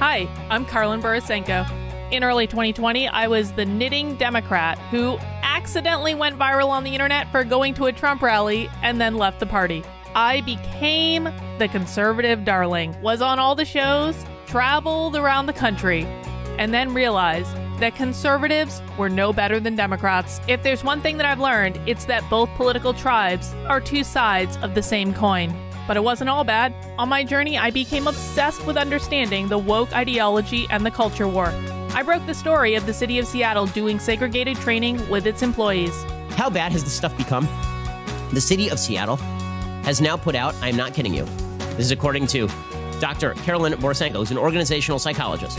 Hi, I'm Karlyn Borysenko. In early 2020, I was the knitting Democrat who accidentally went viral on the internet for going to a Trump rally and then left the party. I became the conservative darling, was on all the shows, traveled around the country, and then realized that conservatives were no better than Democrats. If there's one thing that I've learned, it's that both political tribes are two sides of the same coin. But it wasn't all bad. On my journey, I became obsessed with understanding the woke ideology and the culture war. I broke the story of the city of Seattle doing segregated training with its employees. How bad has this stuff become? The city of Seattle has now put out, I'm not kidding you, this is according to Dr. Karlyn Borysenko, who's an organizational psychologist.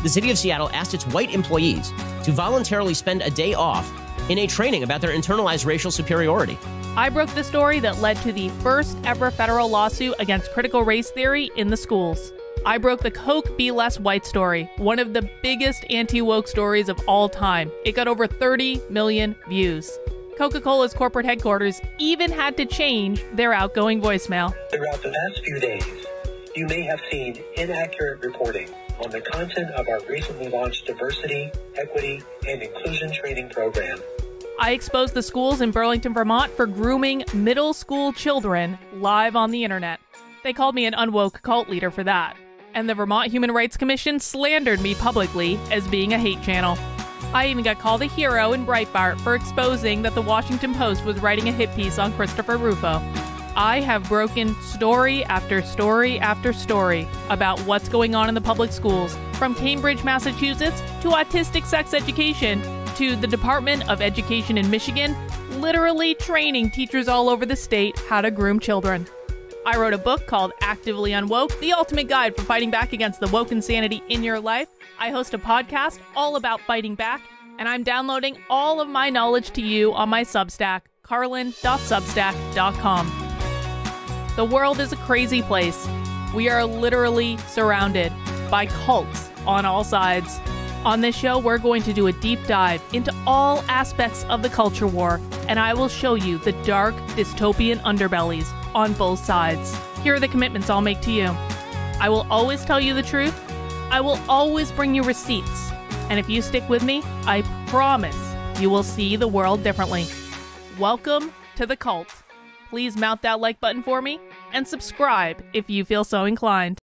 The city of Seattle asked its white employees to voluntarily spend a day off in a training about their internalized racial superiority. I broke the story that led to the first ever federal lawsuit against critical race theory in the schools. I broke the Coke Be Less White story, one of the biggest anti-woke stories of all time. It got over 30 million views. Coca-Cola's corporate headquarters even had to change their outgoing voicemail. Throughout the past few days, you may have seen inaccurate reporting on the content of our recently launched diversity, equity, and inclusion training program. I exposed the schools in Burlington, Vermont for grooming middle school children live on the internet. They called me an unwoke cult leader for that. And the Vermont Human Rights Commission slandered me publicly as being a hate channel. I even got called a hero in Breitbart for exposing that the Washington Post was writing a hit piece on Christopher Rufo. I have broken story after story after story about what's going on in the public schools, from Cambridge, Massachusetts, to autistic sex education, to the Department of Education in Michigan, literally training teachers all over the state how to groom children. I wrote a book called Actively Unwoke, the ultimate guide for fighting back against the woke insanity in your life. I host a podcast all about fighting back, and I'm downloading all of my knowledge to you on my Substack, karlyn.substack.com. The world is a crazy place. We are literally surrounded by cults on all sides. On this show, we're going to do a deep dive into all aspects of the culture war, and I will show you the dark, dystopian underbellies on both sides. Here are the commitments I'll make to you. I will always tell you the truth. I will always bring you receipts. And if you stick with me, I promise you will see the world differently. Welcome to the cult. Please mount that like button for me and subscribe if you feel so inclined.